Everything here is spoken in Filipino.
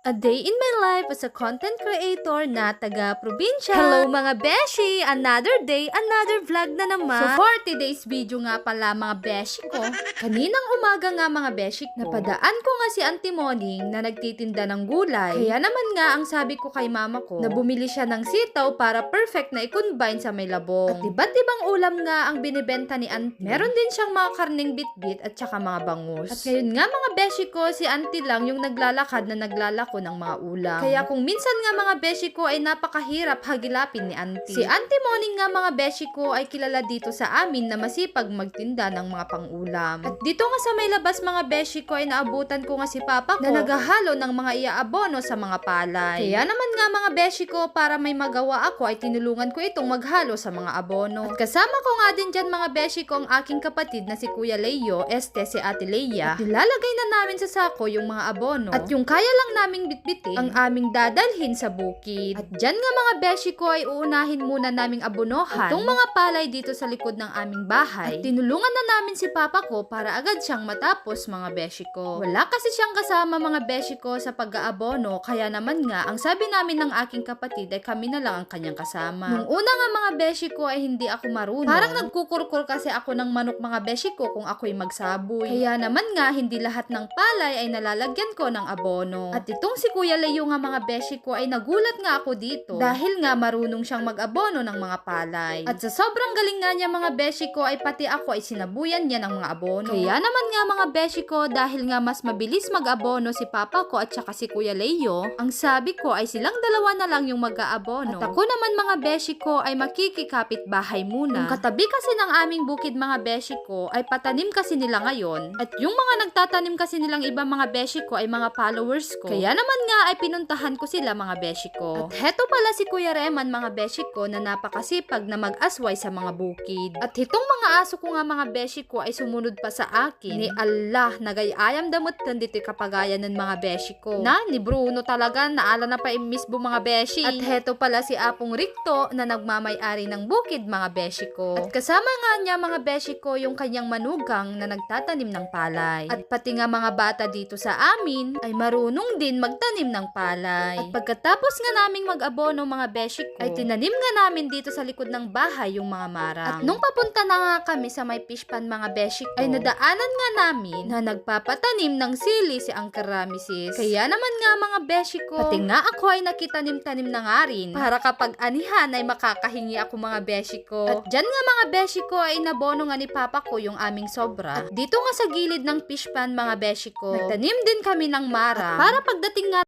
A day in my life as a content creator na taga-probinsya. Hello mga beshi! Another day, another vlog na naman. So 40 days video nga pala mga beshi ko. Kaninang umaga nga mga beshi ko, napadaan ko nga si Auntie Moning na nagtitinda ng gulay. Kaya naman nga ang sabi ko kay mama ko na bumili siya ng sitaw para perfect na i-combine sa may labong. At iba't ibang ulam nga ang binibenta ni Auntie. Meron din siyang mga karning bitbit at saka mga bangus. At ngayon nga mga beshi ko, si Auntie lang yung naglalakad na naglalako ng mga ulam. Kaya kung minsan nga mga beshi ko ay napakahirap hagilapin ni Auntie. Si Auntie Moning nga mga beshi ko ay kilala dito sa amin na masipag magtinda ng mga pang-ulam. At dito nga sa may labas mga beshi ko ay naabutan ko nga si Papa ko na naghahalo ng mga iaabono sa mga palay. Kaya naman nga mga beshi ko, para may magawa ako ay tinulungan ko itong maghalo sa mga abono. At kasama ko nga din dyan mga beshi ko ang aking kapatid na si Kuya Leo, si Ate Leia. At nilalagay na namin sa sako yung mga abono. At yung kaya lang naming bitbitin ang aming dadalhin sa bukid. At dyan nga mga beshi ko ay uunahin muna naming abonohan itong mga palay dito sa likod ng aming bahay. At tinulungan na namin si Papa ko para agad siyang matapos mga beshi ko. Wala kasi siyang kasama mga beshi ko sa pag-aabono, kaya naman nga ang sabi namin ng aking kapatid ay kami na lang ang kanyang kasama. Nung una nga mga beshi ko ay hindi ako marunong. Parang nagkukurkur kasi ako ng manok mga beshi ko kung ako'y magsaboy. Kaya naman nga hindi lahat ng palay ay nalalagyan ko ng abono. At itong si Kuya Leo nga mga beshi ko ay nagulat nga ako dito dahil nga marunong siyang mag-abono ng mga palay. At sa sobrang galing nga niya mga beshi ko ay pati ako ay sinabuyan niya ng mga abono. Kaya naman nga mga beshi ko, dahil nga mas mabilis mag-abono si Papa ko at saka si Kuya Leo, ang sabi ko ay silang dalawa na lang yung mag-aabono. At ako naman mga beshi ko ay makikikapit bahay muna. Yung katabi kasi ng aming bukid mga beshi ko ay patanim kasi nila ngayon. At yung mga nagtatanim kasi nilang ibang mga beshi ko ay mga followers ko. Kaya naman nga ay pinuntahan ko sila mga beshi ko. At heto pala si Kuya Reman mga beshi ko na napakasipag na mag-asway sa mga bukid. At itong mga aso ko nga mga beshi ko ay sumunod pa sa akin. Ni Allah, nagayayam damot nandito kapagayan ng mga beshi ko. Na, ni Bruno talaga, naala na pa imisbo mga beshi. At heto pala si Apong Rikto na nagmamay-ari ng bukid mga beshi ko. At kasama nga niya mga beshi ko yung kanyang manugang na nagtatanim ng palay. At pati nga mga bata dito sa amin ay marunong din magtanim ng palay. At pagkatapos nga naming mag-abono mga beshi ko, ay tinanim nga namin dito sa likod ng bahay yung mga marang. At nung papunta na nga kami sa may fish pan mga beshi ko, ay nadaanan nga namin na nagpapatanim ng sili si Uncle Ramesses. Kaya naman nga mga beshi ko, pati nga ako ay nakitanim-tanim na nga rin para kapag anihan ay makakahingi ako mga beshi ko. At dyan nga mga beshi ko ay nabono nga ni Papa ko yung aming sobra. At dito nga sa gilid ng fish pan mga beshi ko, nagtanim din kami ng marang. At para pagdating nga